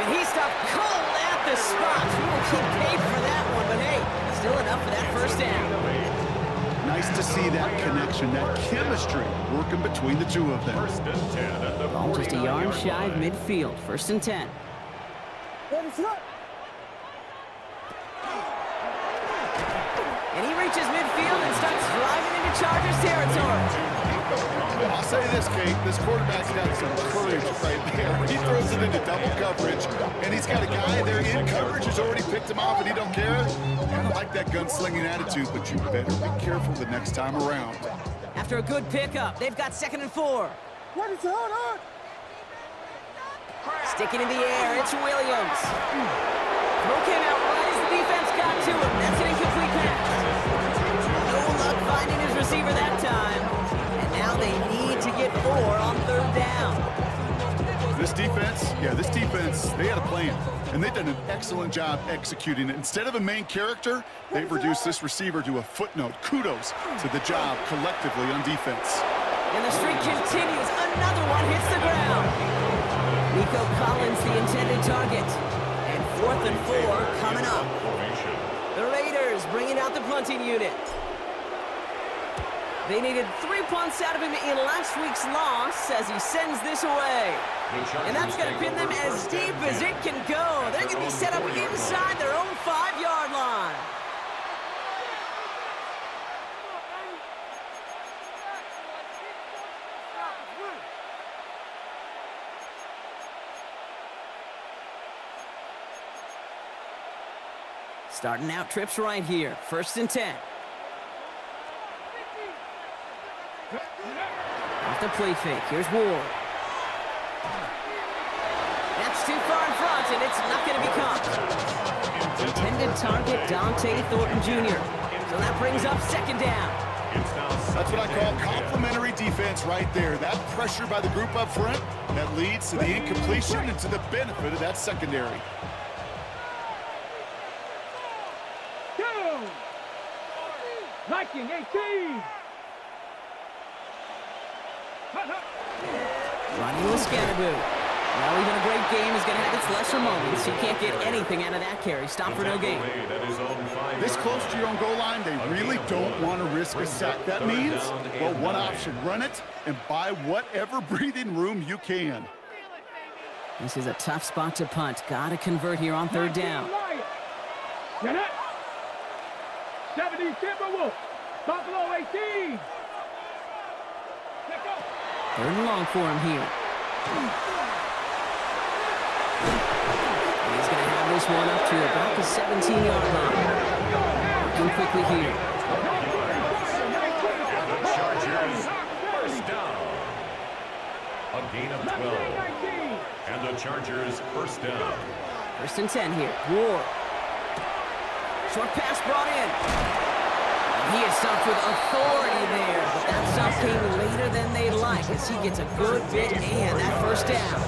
And he stopped cold at the spot. He will keep paid for that one, but hey, still enough for that 1st down. Nice to see that connection, that chemistry working between the two of them. 1st and 10 at the Ball just a yard shy of 49-yard line. midfield. 1st and 10. And he reaches midfield and starts driving into Chargers territory. I'll say this, Kate. This quarterback's got some courage right there. He throws it into double coverage, and he's got a guy there in coverage who's already picked him off, and he don't care. Kind of like that gunslinging attitude, but you better be careful the next time around. After a good pickup, they've got 2nd and 4. What is going on? Sticking in the air, it's Williams. Throw came out right as the defense got to him. That's an incomplete pass. No luck finding his receiver that time. And now they need to get 4 on 3rd down. This defense, they had a plan, and they've done an excellent job executing it. Instead of a main character, they've reduced this receiver to a footnote. Kudos to the job collectively on defense. And the streak continues. Another one hits the ground. Nico Collins, the intended target. And 4th and 4 coming up. The Raiders bringing out the punting unit. They needed 3 punts out of him in last week's loss as he sends this away. And that's going to pin them as deep as it can go. They're going to be set up inside their own 5-yard line. Starting out trips right here. 1st and 10. Off the play fake. Here's Ward. That's too far in front, and it's not going to be caught. Intended target, Dante Thornton Jr. So that brings up 2nd down. That's what I call complementary defense right there. That pressure by the group up front, that leads to the incompletion and to the benefit of that secondary. Viking 18. Ronnie Lascanaboo. Well, even a great game is going to have its lesser moments. He can't get anything out of that carry. Stop for no gain. This close to your own goal line, they really don't want to risk a sack. That means, well, one option. Run it and buy whatever breathing room you can. This is a tough spot to punt. Got to convert here on 3rd down. Get it. 70 Timberwolves. Buffalo 18. 3rd and long for him here. And he's going to have this one up to about the 17-yard line. Working quickly here. And the Chargers, 1st down. A gain of 12. And the Chargers, 1st down. 1st and 10 here. Ward. Short pass brought in. He is stopped with authority there, but that stop came later than they'd like as he gets a good bit and that 1st down.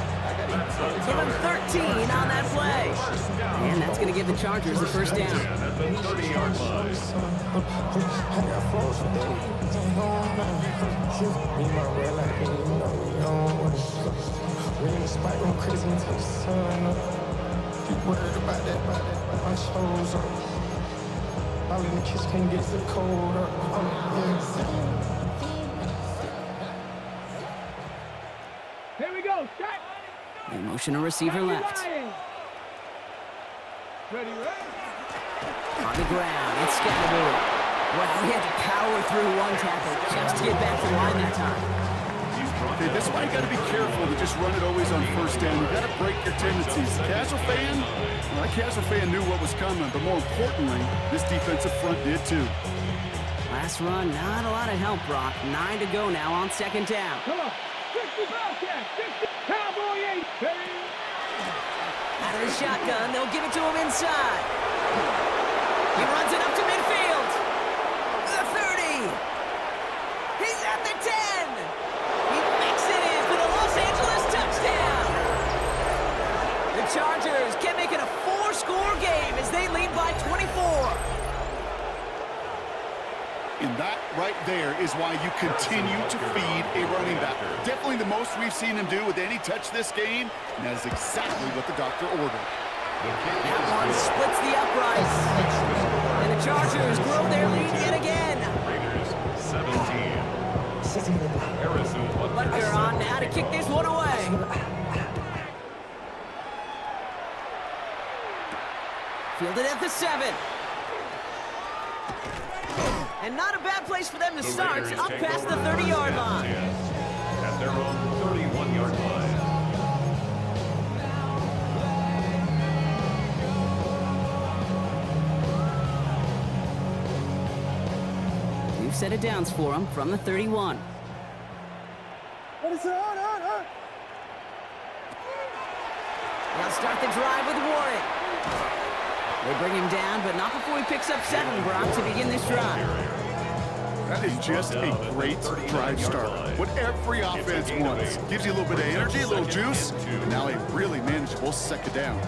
Give him 13 on that play. And that's going to give the Chargers the 1st down. At the 30-yard line. All in the kiss can't get the cold up. Here we go. Strike. They motion a receiver left. Ready, On the ground, it's Scatterboard. Well, he had to power through one tackle just to get back to the line that time. Okay, this is why you got to be careful to just run it always on 1st down. You got to break your tendencies. Casual fan, well, that casual fan knew what was coming, but more importantly, this defensive front did too. Last run, not a lot of help, Brock. 9 to go now on 2nd down. Come on. 60 Bobcat. 60 Cowboy 8. Out of the shotgun, they'll give it to him inside. He runs it up to midfield. The 30. He's at the 10. He makes it in for the Los Angeles touchdown. The Chargers can make it a 4-score game as they lead by 24. And that right there is why you continue to feed a running back. Definitely the most we've seen him do with any touch this game, and that is exactly what the doctor ordered. That one splits the uprights. And the Chargers grow their lead yet again. Raiders, 17. Harrison, But they're on now to kick this one away. Fielded at the 7. And not a bad place for them to start, up past the 30-yard line. at their own 31-yard line. New set of downs for him from the 31. They'll start the drive with Warren. They bring him down, but not before he picks up 7, Brock, to begin this drive. That is just a great drive start. What every offense wants. Gives you a little bit of energy, a little juice, and now a really manageable second down.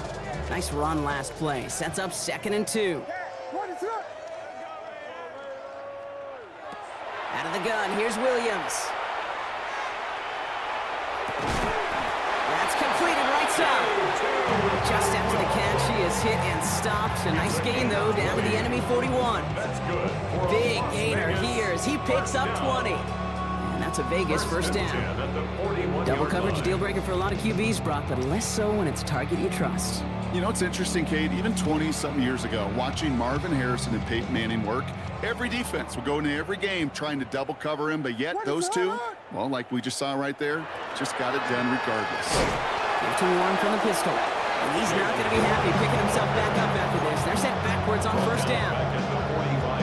Nice run last play. Sets up 2nd and 2. Out of the gun, here's Williams. That's completed right side. Just after the catch, he is hit and stopped. A nice gain, though, down to the enemy 41. That's good. Big gainer here as he picks up 20. And that's a Vegas first down. Double coverage deal breaker for a lot of QBs, Brock, but less so when it's a target you trust. You know, it's interesting, Kate, even 20-something years ago, watching Marvin Harrison and Peyton Manning work, every defense would go into every game trying to double cover him, but yet those two, well, like we just saw right there, just got it done regardless. Give to Warren from the pistol. And he's not going to be happy picking himself back up after this. They're sent backwards on first down.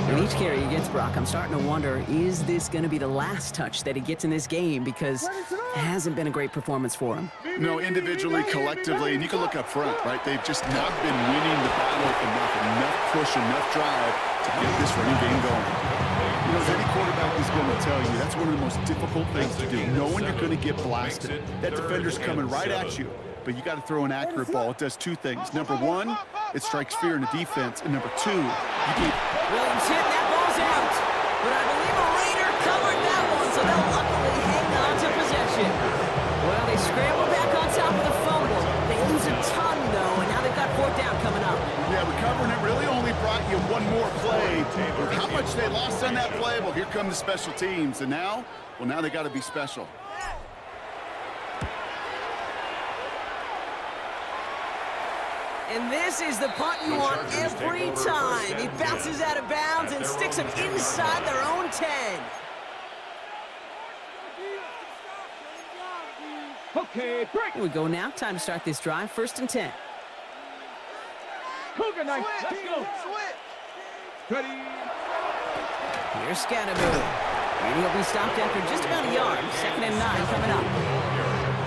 With each carry he gets, Brock, I'm starting to wonder, is this going to be the last touch that he gets in this game? Because it hasn't been a great performance for him. No, individually, collectively, and you can look up front, right? They've just not been winning the battle enough push, enough drive to get this running game going. You know, as any quarterback is going to tell you, that's one of the most difficult things to do, knowing you're going to get blasted. That defender's coming right at you, but you got to throw an accurate ball. It does two things. Number one, it strikes fear in the defense, and number two, you can... Williams hit, that ball's out. But I believe a Raider covered that one, so they'll luckily hang on to possession. Well, they scramble back on top of the fumble. They lose a ton, though, and now they've got 4th down coming up. Yeah, recovering it really only brought you one more play. With how much they lost on that play, well, here come the special teams. And now, well, now they got to be special. And this is the punt you want every time. He bounces out of bounds and sticks them inside their own 10. Okay, break. Here we go now. Time to start this drive. 1st and 10. Cougar knife. Let's go. Ready. Here's Scatteroo. And he'll be stopped after just about a yard. 2nd and 9 coming up.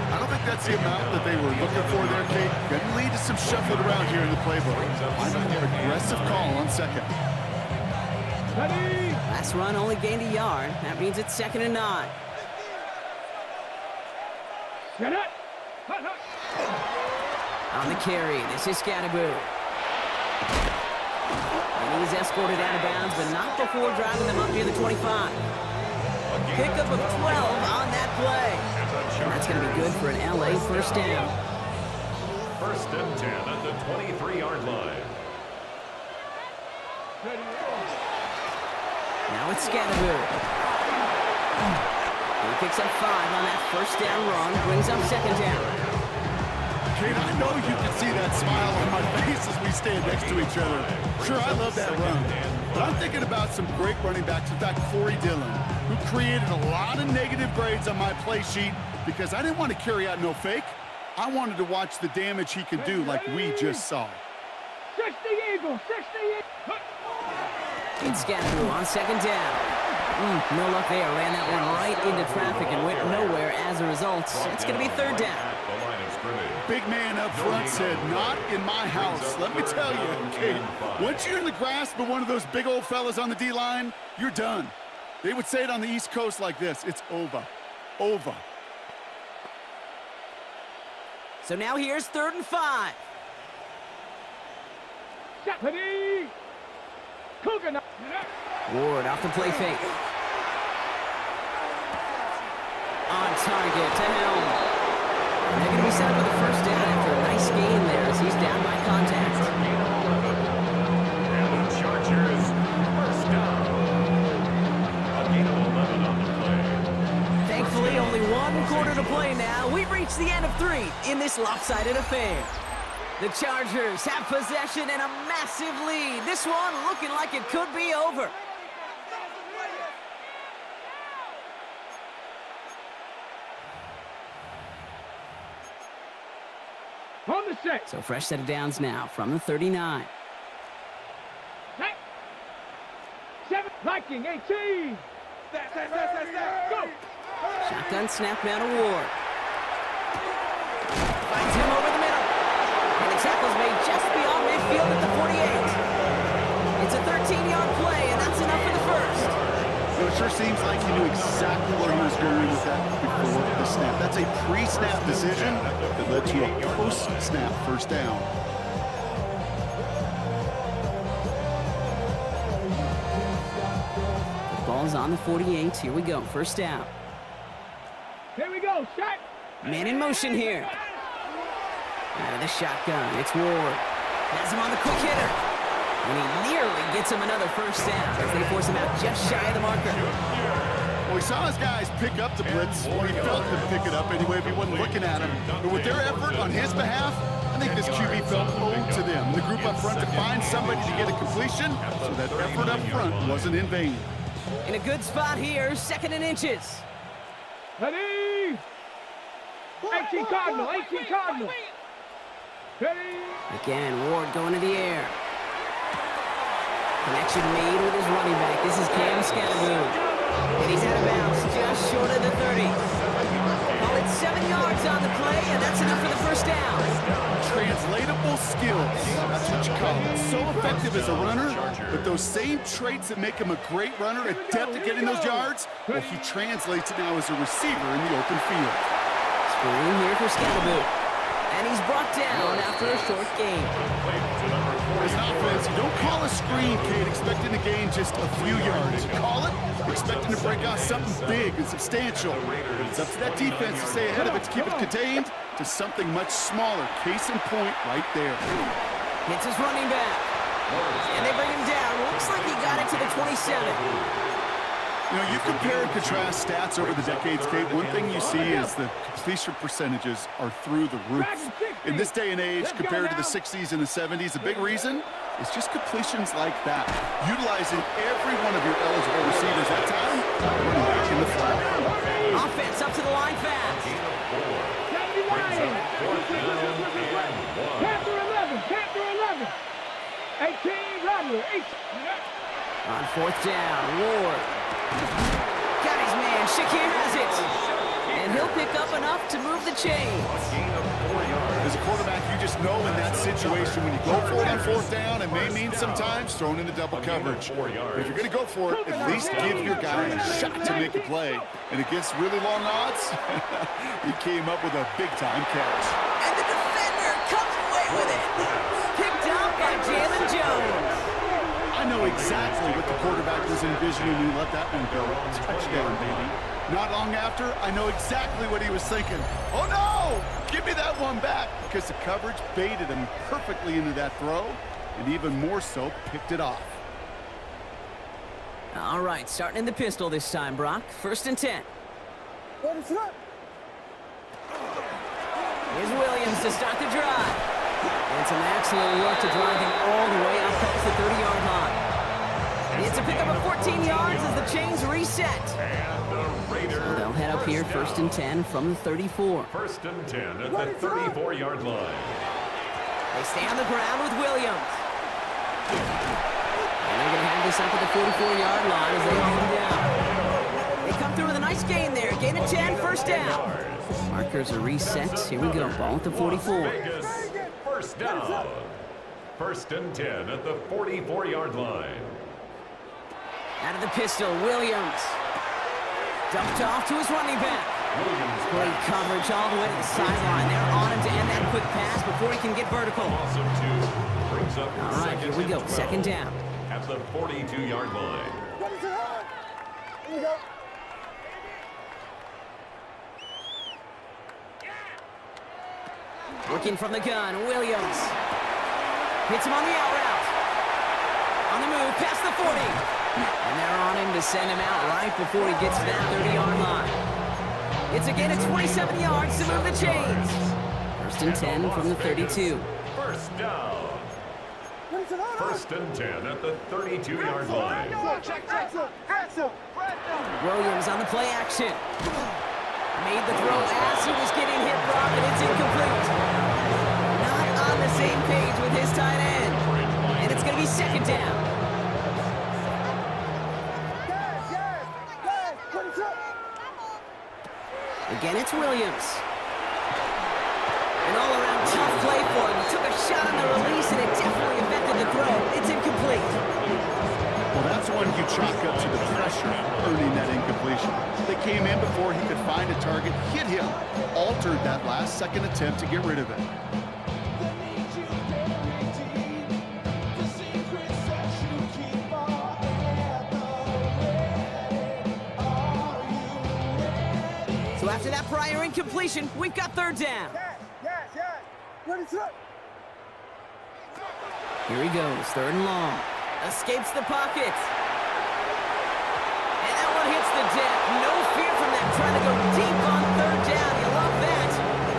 I don't think that's the amount that they were looking for there, Kate. Going to lead to some shuffling around here in the playbook. I'm a more aggressive call on 2nd. Ready. Last run only gained a yard. That means it's 2nd and 9. Get it. Hut, hut. On the carry, this is Scatteroo. And he's escorted out of bounds, but not before driving them up near the 25. Pickup of 12 on that play. And that's going to be good for an LA first down. 1st and 10 at the 23-yard line. Now it's Scatteroo. He picks up 5 on that first down run, brings up 2nd down. Kate, I know you can see that smile on my face as we stand next to each other. Sure, I love that run. But I'm thinking about some great running backs. In fact, Corey Dillon, who created a lot of negative grades on my play sheet because I didn't want to carry out no fake. I wanted to watch the damage he could do like we just saw. 60 Eagle, 60 Eagle. It's Scatteroo on 2nd down. No luck there. Ran that one right into traffic and went nowhere as a result. It's going to be 3rd down. Big man up front said, not in my house. Let me tell you, Kate, once you're in the grasp of one of those big old fellas on the D-line, you're done. They would say it on the East Coast like this. It's over. Over. So now here's 3rd and 5. Ready. Cougar knife. Ward off the play fake. On target to Helm. And they're going to be set up with a first down after a nice gain there as he's down by contact. And the Chargers, first down. A gain of 11 on the play. Thankfully, only 1 quarter to play now. We've reached the end of 3 in this lopsided affair. The Chargers have possession and a massive lead. This one looking like it could be over. On the set. So fresh set of downs now from the 39. Set. 7. Viking 18. Go. Shotgun snap now to Ward. Finds him over the middle. And the tackle's made just beyond midfield at the 48. It's a 13-yard play, and that's enough for the first. So it sure seems like he knew exactly where he was going with that before the snap. That's a pre-snap decision that led to a post-snap first down. The ball's on the 48. Here we go. First down. Here we go. Shot. Man in motion here. Out of the shotgun. It's Ward. Has him on the quick hitter. And he nearly gets him another first down as they force him out just shy of the marker. Well, we saw his guys pick up the blitz, or he felt them pick it up anyway if he wasn't looking at him. But with their effort on his behalf, I think this QB felt owed to them. The group up front to find somebody to get a completion, so that effort up front wasn't in vain. In a good spot here, 2nd and inches. Ready. 18 Cardinal. 18 Cardinal. Ready. Again, Ward going to the air. Connection made with his running back. This is Cam Scatterboom. And he's out of bounds just short of the 30. Call it 7 yards on the play, and that's enough for the first down. Translatable skills. That's what you call it. So effective as a runner, but those same traits that make him a great runner, adept at getting those yards, well, he translates it now as a receiver in the open field. Screen here for Scatterboom. And he's brought down after a short gain. As an offense, you don't call a screen, Kate, expecting to gain just a few yards. You call it expecting to break out something big and substantial. But it's up to that defense to stay ahead of it, to keep it contained to something much smaller. Case in point right there. Hits his running back. And they bring him down. Looks like he got it to the 27. You know, you compare and contrast stats over the decades, Kate. One thing you see is the completion percentages are through the roof. In this day and age, compared to the 60s and the 70s, the big reason is just completions like that. Utilizing every one of your eligible receivers at time, running back in the flat. Offense up to the line fast. Panther 11. Panther 11. 18 Rattler. 18. On 4th down, Ward. Got his man. Shakir has it. And he'll pick up enough to move the chains. As a quarterback, you just know in that situation when you go for it on 4th down, it may mean sometimes thrown into double coverage. But if you're going to go for it, at least give your guy a shot to make a play. And against really long odds, he came up with a big-time catch. And the defender comes away with it. Picked up by Jalen Jones. I know exactly what the quarterback was envisioning when he let that one go. Touchdown, baby. Not long after, I know exactly what he was thinking. Oh, no! Give me that one back! Because the coverage baited him perfectly into that throw, and even more so, picked it off. All right, starting in the pistol this time, Brock. 1st and 10. Here's Williams to start the drive. And some excellent work to drive him all the way up past the 30-yard line. It's a pickup of 14 yards as the chains reset. So they'll head up here 1st and 10 from the 34. 1st and 10 at the 34-yard line. They stay on the ground with Williams. And they're going to have this up at the 44-yard line as they hold him down. They come through with a nice gain there. Gain of 10, 1st down. Markers are reset. Here we go. Ball at the 44. Vegas, 1st down. 1st and 10 at the 44-yard line. Out of the pistol, Williams. Dumped off to his running back. Great coverage all the way to the sideline. They're on him to end that quick pass before he can get vertical. All right, here we go. 2nd down. At the 42-yard line. Working from the gun, Williams. Hits him on the out route. On the move, past the 40. And they're on him to send him out right before he gets to that 30-yard line. It's a gain of 27 yards to move the chains. 1st and 10 from the 32. 1st down. 1st and 10 at the 32-yard line. Williams on the play action. Made the throw as he was getting hit, Brock, and it's incomplete. on the same page with his tight end. And it's going to be second down. Again, it's Williams. An all-around tough play for him. He took a shot on the release, and it definitely affected the throw. It's incomplete. Well, that's one you chalk up to the pressure earning that incompletion. They came in before he could find a target, hit him, altered that last-second attempt to get rid of it. So after that prior incompletion, we've got third down. Here he goes, third and long. Escapes the pocket. And that one hits the deck. No fear from them, trying to go deep on third down. You love that.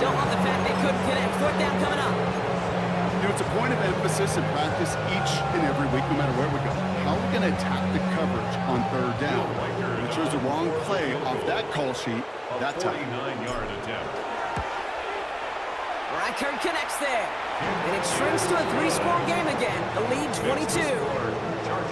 Don't love the fact they couldn't connect. Fourth down coming up. You know, it's a point of emphasis in practice each and every week, no matter where we go. How are we going to attack the coverage on third down? We chose the wrong play off that call sheet that time. 49-yard attempt. Reichert connects there. And it shrinks to a 3-score game again. The lead 22.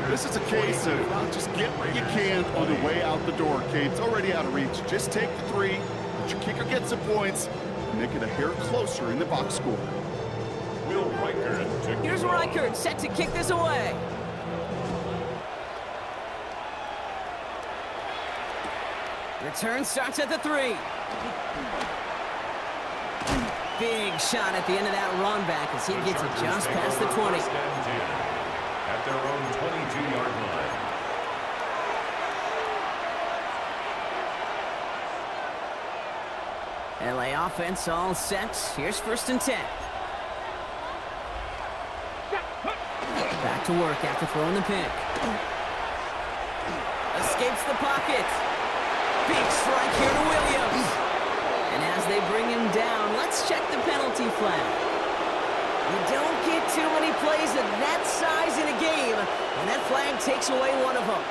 This is a case of just get what you can on the way out the door, Kate. It's already out of reach. Just take the 3, let your kicker get some points, and make it a hair closer in the box score. Will Reichert to Here's Reichert set to kick this away. Return starts at the 3. Big shot at the end of that run back as he gets it just past the 20. At their own 22-yard line. LA offense all set. Here's first and 10. Back to work after throwing the pick. Escapes the pocket. Big strike here to Williams. And as they bring him down, let's check the penalty flag. You don't get too many plays of that size in a game, and that flag takes away one of them.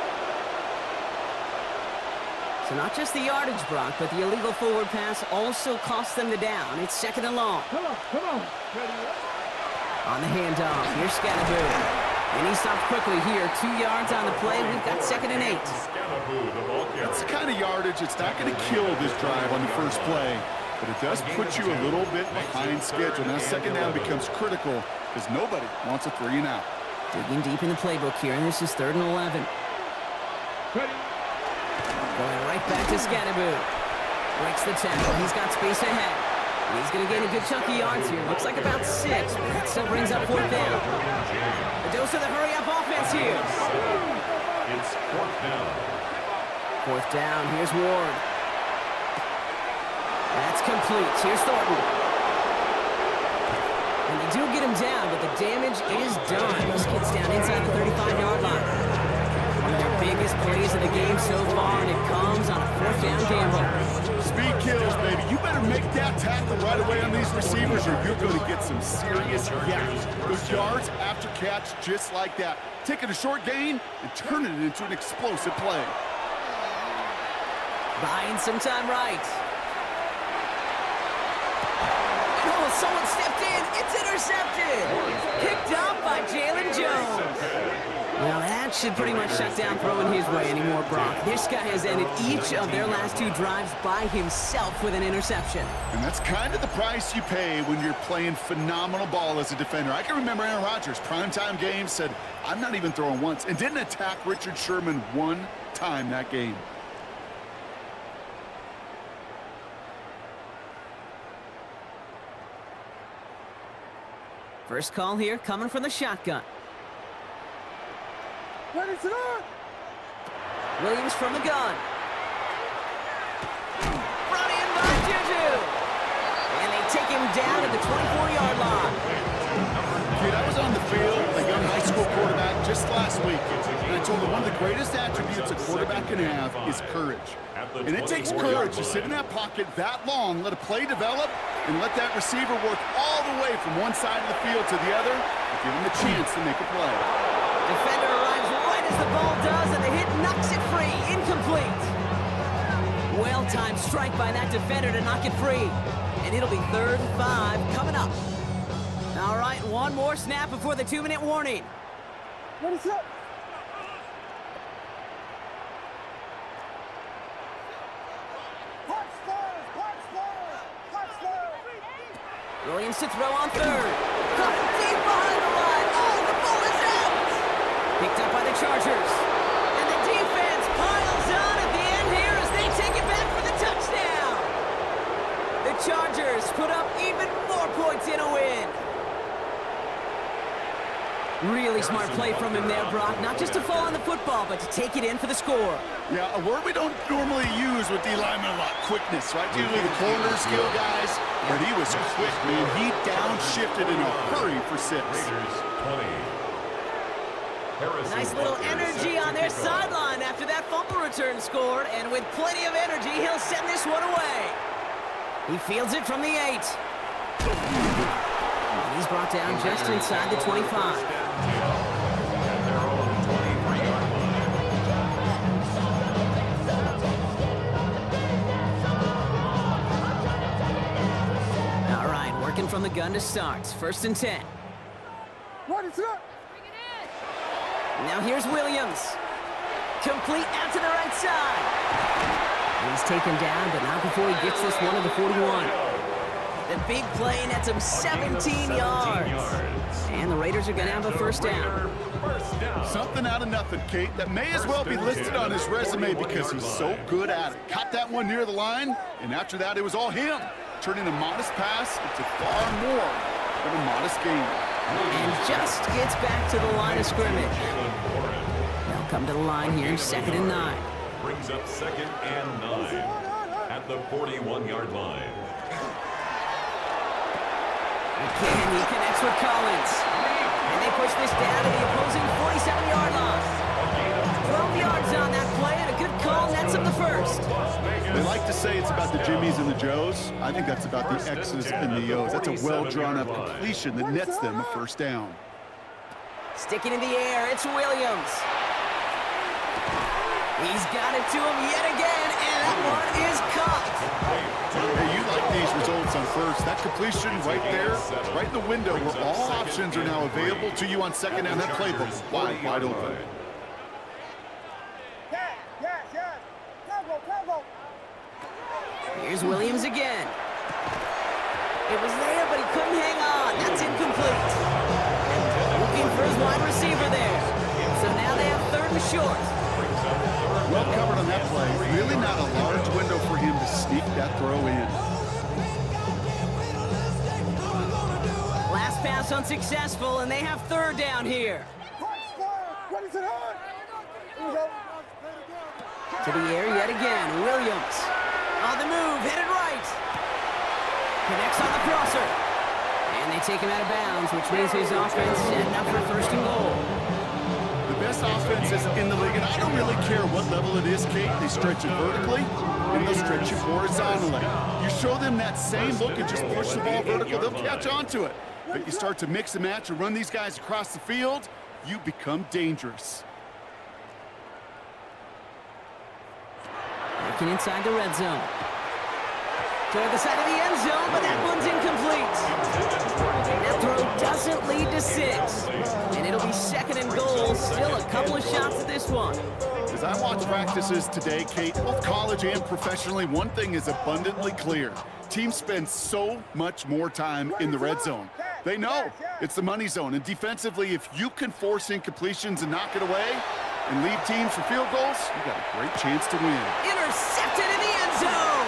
So not just the yardage, Brock, but the illegal forward pass also cost them the down. It's second and long. Come on. On the handoff, here's Scatterboot. And he stopped quickly here. 2 yards on the play. We've got second and 8. That's the kind of yardage it's not going to kill this drive on the first play, but it does put you a little bit behind schedule. Now second down becomes critical because nobody wants a 3 and out. Digging deep in the playbook here, and this is third and 11. Going right back to Scatterboot. Breaks the tackle. He's got space ahead. He's going to gain a good chunk of yards here. Looks like about 6, but that still brings up fourth down. A dose of the hurry-up offense here. It's fourth down. Fourth down, here's Ward. That's complete. Here's Thornton. And they do get him down, but the damage is done. This kid's down inside the 35-yard line. One of their biggest plays of the game so far, and it comes on a fourth down gamble. Speed kills, baby. You better make that tackle right away on these receivers or you're going to get some serious yaps. Those yards after catch just like that. Taking a short gain and turning it into an explosive play. Buying some time right. And oh, someone stepped in. It's intercepted. Picked up by Jalen Jones. Well, that should pretty much shut down throwing his way anymore, Brock. This guy has ended each of their last 2 drives by himself with an interception. And that's kind of the price you pay when you're playing phenomenal ball as a defender. I can remember Aaron Rodgers, primetime game, said, I'm not even throwing once, and didn't attack Richard Sherman 1 time that game. First call here coming from the shotgun. Williams from the gun. Brought in by Juju. And they take him down at the 24-yard line. Kid, I was on the field, a young high school quarterback, just last week. And I told him one of the greatest attributes a quarterback can have is courage. And it takes courage to sit in that pocket that long, let a play develop, and let that receiver work all the way from one side of the field to the other, and give him a chance to make a play. Defender arrives right as the ball does, and the hit knocks it free. Incomplete. Well-timed strike by that defender to knock it free. And it'll be 3rd and 5 coming up. All right, one more snap before the 2-minute warning. What is up? Williams to throw on third. Caught him deep behind the line. Oh, the ball is out! Picked up by the Chargers. And the defense piles on at the end here as they take it back for the touchdown. The Chargers put up even more points in a win. Really smart play from him there, Brock. Not just to fall on the football, but to take it in for the score. Yeah, a word we don't normally use with the lineman a lot. Quickness, right? Usually the corner skill guys, but he was quick, man. He downshifted in a hurry for 6. Nice little energy on their sideline after that fumble return scored, and with plenty of energy, he'll send this one away. He fields it from the 8. And he's brought down just inside the 25. From the gun to start. 1st and 10. What is up? Now here's Williams. Complete out to the right side. He's taken down, but not before he gets this one to the 41. The big play nets him 17 yards. And the Raiders are going to have a 1st down. Something out of nothing, Kate. That may as well be listed on his resume because he's so good at it. Caught that one near the line, and after that, it was all him. Turning a modest pass into far more than a modest gain. And just gets back to the line of scrimmage. They'll come to the line here, 2nd and 9. Brings up 2nd and 9 at the 41-yard line. Again, he connects with Collins. And they push this down to the opposing 47-yard line. 12 yards on that play, and a good call nets him the 1st. They like to say it's about the Jimmies and the Joes. I think that's about the X's and the O's. That's a well-drawn-up completion that nets them a 1st down. Sticking in the air, it's Williams. He's got it to him yet again, and that one is caught. Hey, you like these results on 1st. That completion right there, right in the window where all options are now available to you on 2nd down. That playbook wide open. Here's Williams again. It was there, but he couldn't hang on. That's incomplete. Looking for his wide receiver there. So now they have 3rd and short. Well covered on that play. Really not a large window for him to sneak that throw in. Last pass unsuccessful, and they have 3rd down here. What is it on? To the air yet again, Williams. On the move, headed right. Connects on the crosser. And they take him out of bounds, which means his offense setting up for 1st and goal. The best offenses in the league, and I don't really care what level it is, Kate. They stretch it vertically, and they'll stretch it horizontally. You show them that same look and just push the ball vertical, they'll catch on to it. But you start to mix and match and run these guys across the field, you become dangerous. Working inside the red zone. Toward the side of the end zone, but that one's incomplete. That throw doesn't lead to 6. And it'll be 2nd and goal. Still a couple of shots at this one. As I watch practices today, Kate, both college and professionally, one thing is abundantly clear. Teams spend so much more time in the red zone. They know it's the money zone. And defensively, if you can force incompletions and knock it away and leave teams for field goals, you got a great chance to win. Intercepted in the end zone.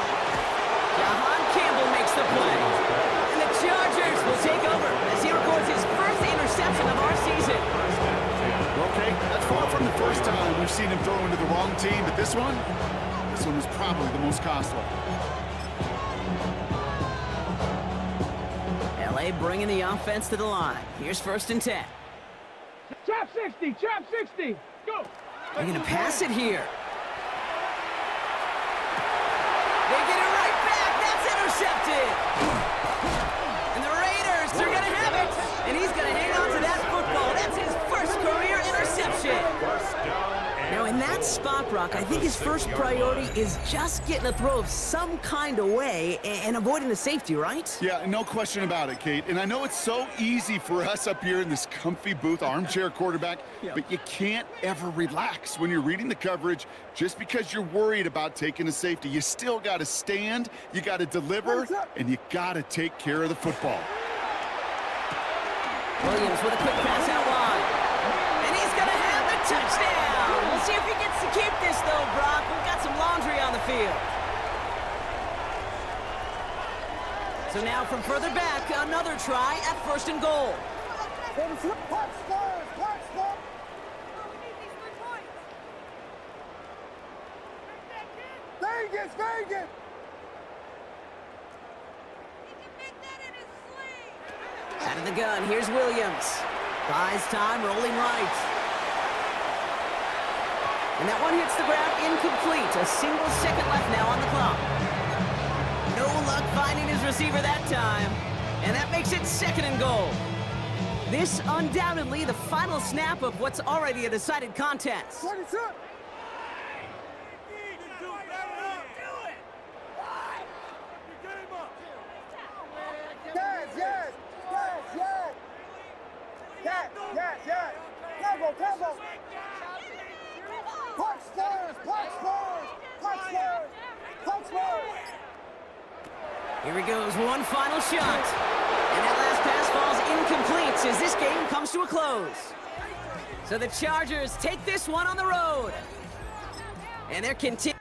Jahan Campbell makes the play. And the Chargers will take over as he records his 1st interception of our season. Okay, that's far from the first time we've seen him throw into the wrong team, but this one was probably the most costly. LA bringing the offense to the line. Here's 1st and 10. Trap 60, trap 60. Go. They're going to pass it here. They get it right back. That's intercepted. And the Raiders are going to have it. And he's going to hang on to that football. That's his 1st career interception. Now, in that that spot, Brock, I think his first priority is just getting a throw of some kind of way and avoiding the safety, right? Yeah, no question about it, Kate. And I know it's so easy for us up here in this comfy booth, armchair quarterback, but you can't ever relax when you're reading the coverage just because you're worried about taking a safety. You still got to stand, you got to deliver, and you got to take care of the football. Williams with a quick pass out wide. And he's going to have the touchdown. We'll see if he gets to keep this, though, Brock. We've got some laundry on the field. So now from further back, another try at 1st and goal. Vegas, Vegas! Out of the gun, here's Williams. Buys time, rolling right. And that one hits the ground incomplete. A single second left now on the clock. No luck finding his receiver that time. And that makes it 2nd and goal. This undoubtedly the final snap of what's already a decided contest. Yes. Tempo. Punch first. Here he goes, one final shot. And that last pass falls incomplete as this game comes to a close. So the Chargers take this one on the road. And they're continuing.